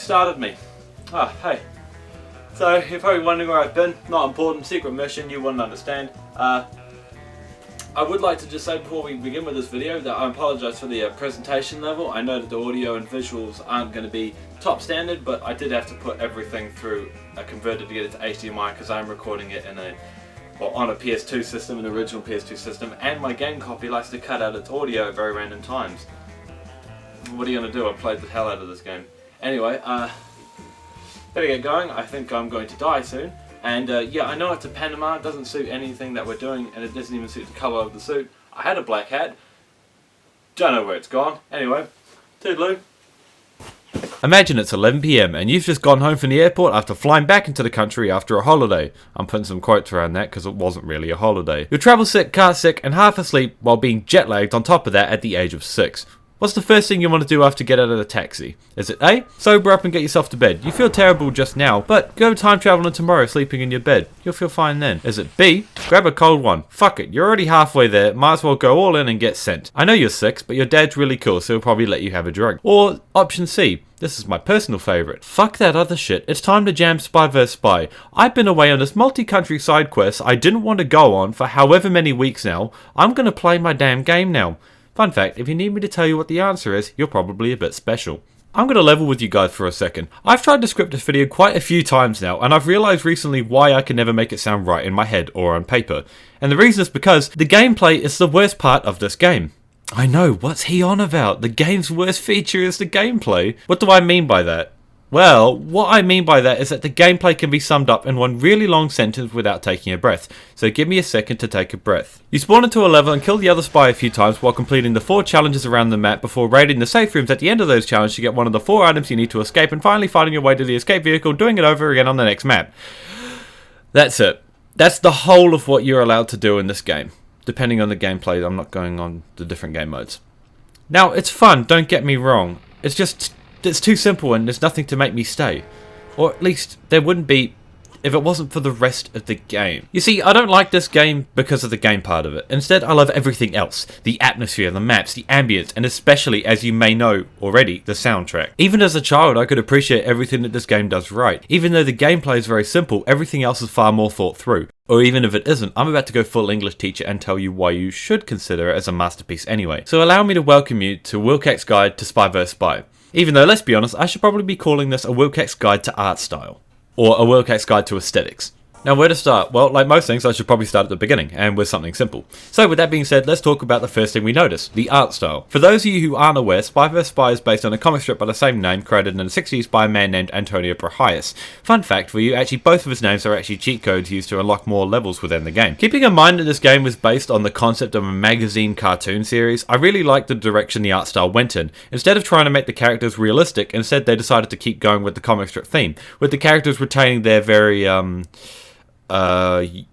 started me. Hey. So, you're probably wondering where I've been. Not important, secret mission, you wouldn't understand. I would like to just say before we begin with this video that I apologise for the presentation level. I know that the audio and visuals aren't going to be top standard, but I did have to put everything through a converter to get it to HDMI because I'm recording it in on a PS2 system, an original PS2 system, and my game copy likes to cut out its audio at very random times. What are you going to do? I played the hell out of this game. Anyway, better get going. I think I'm going to die soon. And yeah, I know it's a Panama, it doesn't suit anything that we're doing, and it doesn't even suit the colour of the suit. I had a black hat. Don't know where it's gone. Anyway, toodaloo. Imagine it's 11 PM and you've just gone home from the airport after flying back into the country after a holiday. I'm putting some quotes around that because it wasn't really a holiday. You're travel sick, car sick, and half asleep while being jet lagged on top of that at the age of 6. What's the first thing you want to do after you get out of the taxi? Is it A? Sober up and get yourself to bed. You feel terrible just now, but go time traveling tomorrow sleeping in your bed. You'll feel fine then. Is it B? Grab a cold one. Fuck it, you're already halfway there, might as well go all in and get sent. I know you're 6, but your dad's really cool, so he'll probably let you have a drink. Or option C. This is my personal favourite. Fuck that other shit, it's time to jam Spy vs Spy. I've been away on this multi-country side quest I didn't want to go on for however many weeks now. I'm gonna play my damn game now. Fun fact, if you need me to tell you what the answer is, you're probably a bit special. I'm going to level with you guys for a second. I've tried to script this video quite a few times now, and I've realised recently why I can never make it sound right in my head or on paper. And the reason is because the gameplay is the worst part of this game. I know, what's he on about? The game's worst feature is the gameplay? What do I mean by that? Well, what I mean by that is that the gameplay can be summed up in one really long sentence without taking a breath, so give me a second to take a breath. You spawn into a level and kill the other spy a few times while completing the 4 challenges around the map before raiding the safe rooms at the end of those challenges to get one of the 4 items you need to escape and finally finding your way to the escape vehicle, doing it over again on the next map. That's it. That's the whole of what you're allowed to do in this game. Depending on the gameplay, I'm not going on the different game modes. Now, it's fun, don't get me wrong. It's too simple and there's nothing to make me stay. Or at least there wouldn't be if it wasn't for the rest of the game. You see, I don't like this game because of the game part of it. Instead, I love everything else. The atmosphere, the maps, the ambience, and especially, as you may know already, the soundtrack. Even as a child, I could appreciate everything that this game does right. Even though the gameplay is very simple, everything else is far more thought through. Or even if it isn't, I'm about to go full English teacher and tell you why you should consider it as a masterpiece anyway. So allow me to welcome you to Willkak's Guide to Spy vs Spy. Even though, let's be honest, I should probably be calling this a Willkak's Guide to Art Style. Or a Willkak's Guide to Aesthetics. Now, where to start? Well, like most things, I should probably start at the beginning, and with something simple. So, with that being said, let's talk about the first thing we notice, the art style. For those of you who aren't aware, Spy vs Spy is based on a comic strip by the same name, created in the 60s by a man named Antonio Prohias. Fun fact for you, actually both of his names are actually cheat codes used to unlock more levels within the game. Keeping in mind that this game was based on the concept of a magazine cartoon series, I really liked the direction the art style went in. Instead of trying to make the characters realistic, instead they decided to keep going with the comic strip theme, with the characters retaining their very,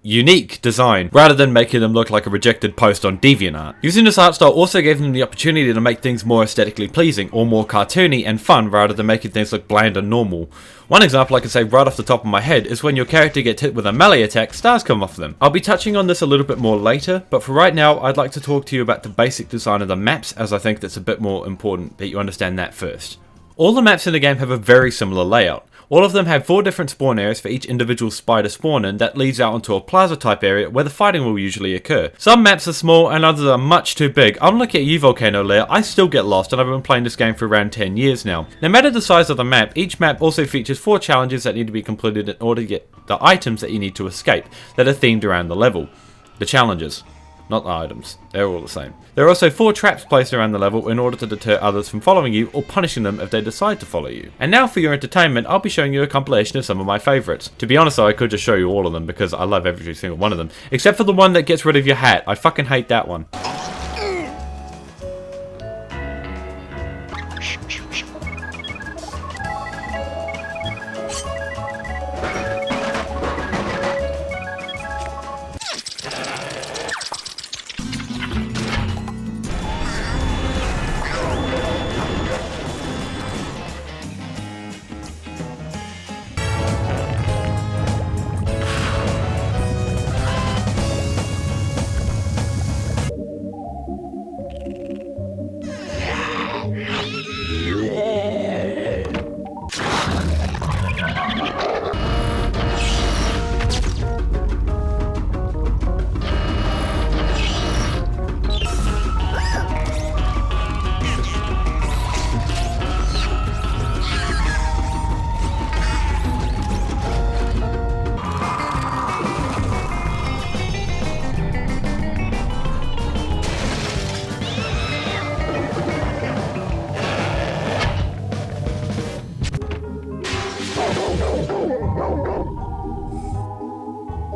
unique design, rather than making them look like a rejected post on DeviantArt. Using this art style also gave them the opportunity to make things more aesthetically pleasing, or more cartoony and fun, rather than making things look bland and normal. One example I can say right off the top of my head is when your character gets hit with a melee attack, stars come off them. I'll be touching on this a little bit more later, but for right now, I'd like to talk to you about the basic design of the maps, as I think that's a bit more important that you understand that first. All the maps in the game have a very similar layout. All of them have 4 different spawn areas for each individual spy to spawn in that leads out onto a plaza type area where the fighting will usually occur. Some maps are small and others are much too big. I'm looking at you, Volcano Lair, I still get lost and I've been playing this game for around 10 years now. No matter the size of the map, each map also features 4 challenges that need to be completed in order to get the items that you need to escape that are themed around the level. The challenges. Not the items, they're all the same. There are also 4 traps placed around the level in order to deter others from following you or punishing them if they decide to follow you. And now for your entertainment, I'll be showing you a compilation of some of my favourites. To be honest though, I could just show you all of them because I love every single one of them. Except for the one that gets rid of your hat, I fucking hate that one.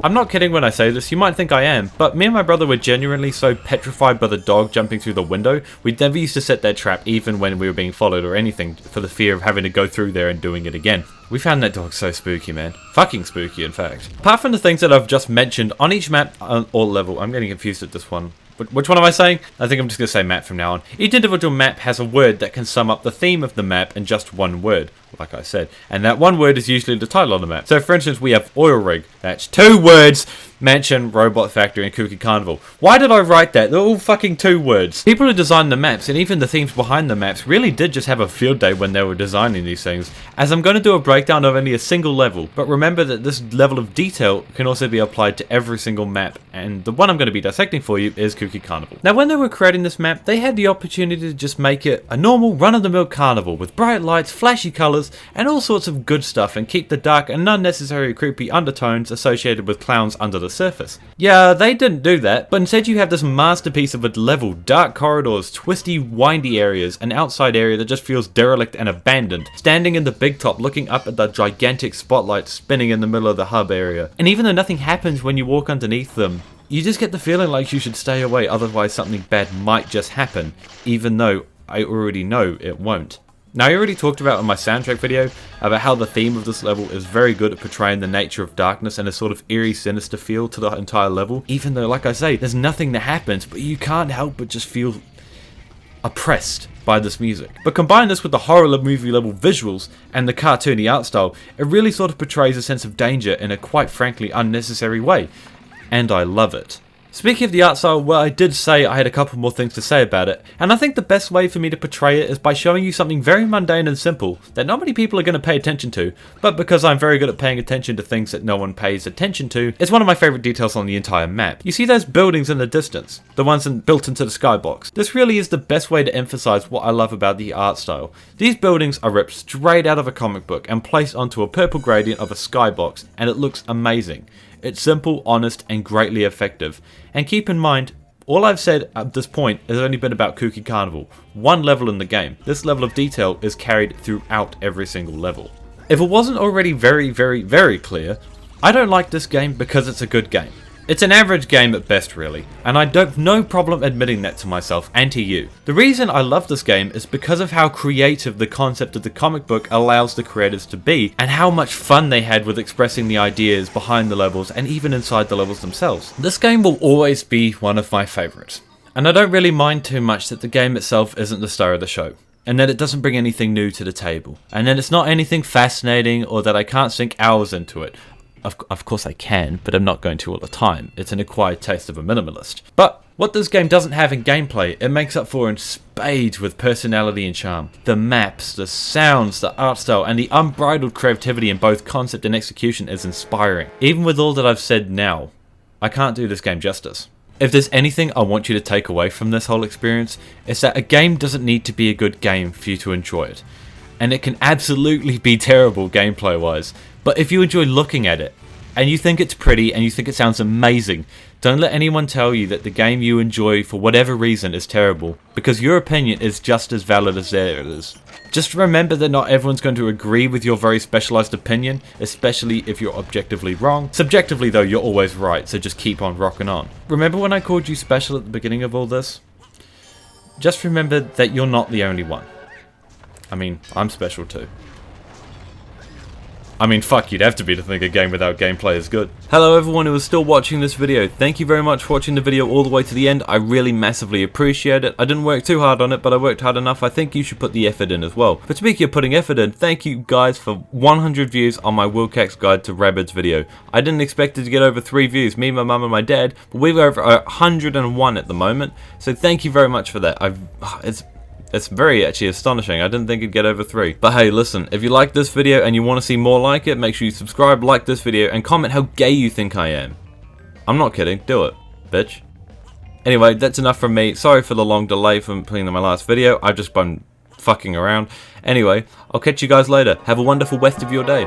I'm not kidding when I say this, you might think I am, but me and my brother were genuinely so petrified by the dog jumping through the window, we never used to set that trap even when we were being followed or anything, for the fear of having to go through there and doing it again. We found that dog so spooky, man. Fucking spooky, in fact. Apart from the things that I've just mentioned, on each map or level, I'm getting confused at this one. Which one am I saying? I think I'm just going to say map from now on. Each individual map has a word that can sum up the theme of the map in just one word, like I said. And that one word is usually the title of the map. So for instance, we have oil rig. That's 2 words. Mansion, robot factory, and Kooky Carnival. Why did I write that? They're all fucking 2 words. People who designed the maps, and even the themes behind the maps, really did just have a field day when they were designing these things, as I'm going to do a breakdown of only a single level, but remember that this level of detail can also be applied to every single map, and the one I'm going to be dissecting for you is Kooky Carnival. Now when they were creating this map, they had the opportunity to just make it a normal run-of-the-mill carnival with bright lights, flashy colours, and all sorts of good stuff, and keep the dark and unnecessary creepy undertones associated with clowns under the surface. Yeah, they didn't do that, but instead you have this masterpiece of a level, dark corridors, twisty, windy areas, an outside area that just feels derelict and abandoned, standing in the big top looking up at the gigantic spotlight spinning in the middle of the hub area. And even though nothing happens when you walk underneath them, you just get the feeling like you should stay away, otherwise something bad might just happen, even though I already know it won't. Now, I already talked about in my soundtrack video about how the theme of this level is very good at portraying the nature of darkness and a sort of eerie, sinister feel to the entire level, even though, like I say, there's nothing that happens, but you can't help but just feel oppressed by this music. But combine this with the horror movie level visuals and the cartoony art style, it really sort of portrays a sense of danger in a quite frankly unnecessary way, and I love it. Speaking of the art style, well, I did say I had a couple more things to say about it, and I think the best way for me to portray it is by showing you something very mundane and simple that not many people are going to pay attention to, but because I'm very good at paying attention to things that no one pays attention to, it's one of my favourite details on the entire map. You see those buildings in the distance, the ones built into the skybox. This really is the best way to emphasise what I love about the art style. These buildings are ripped straight out of a comic book and placed onto a purple gradient of a skybox, and it looks amazing. It's simple, honest, and greatly effective. And keep in mind, all I've said at this point has only been about Kooky Carnival, one level in the game. This level of detail is carried throughout every single level. If it wasn't already very, very, very clear, I don't like this game because it's a good game. It's an average game at best, really, and I don't have no problem admitting that to myself and to you. The reason I love this game is because of how creative the concept of the comic book allows the creators to be, and how much fun they had with expressing the ideas behind the levels and even inside the levels themselves. This game will always be one of my favourites, and I don't really mind too much that the game itself isn't the star of the show, and that it doesn't bring anything new to the table, and that it's not anything fascinating or that I can't sink hours into it. Of course I can, but I'm not going to all the time. It's an acquired taste of a minimalist. But what this game doesn't have in gameplay, it makes up for in spades with personality and charm. The maps, the sounds, the art style, and the unbridled creativity in both concept and execution is inspiring. Even with all that I've said now, I can't do this game justice. If there's anything I want you to take away from this whole experience, it's that a game doesn't need to be a good game for you to enjoy it. And it can absolutely be terrible gameplay wise, but if you enjoy looking at it, and you think it's pretty and you think it sounds amazing, don't let anyone tell you that the game you enjoy for whatever reason is terrible, because your opinion is just as valid as theirs. Just remember that not everyone's going to agree with your very specialised opinion, especially if you're objectively wrong. Subjectively though, you're always right, so just keep on rocking on. Remember when I called you special at the beginning of all this? Just remember that you're not the only one. I mean, I'm special too. I mean, fuck, you'd have to be to think a game without gameplay is good. Hello everyone who is still watching this video. Thank you very much for watching the video all the way to the end. I really massively appreciate it. I didn't work too hard on it, but I worked hard enough. I think you should put the effort in as well. But speaking of putting effort in, thank you guys for 100 views on my Willkak's Guide to Rabbids video. I didn't expect it to get over 3 views, me, my mum and my dad, but we're over 101 at the moment. So thank you very much for that. It's very actually astonishing. I didn't think it'd get over 3. But hey, listen, if you like this video and you want to see more like it, make sure you subscribe, like this video, and comment how gay you think I am. I'm not kidding. Do it, bitch. Anyway, that's enough from me. Sorry for the long delay from putting in my last video. I've just been fucking around. Anyway, I'll catch you guys later. Have a wonderful rest of your day.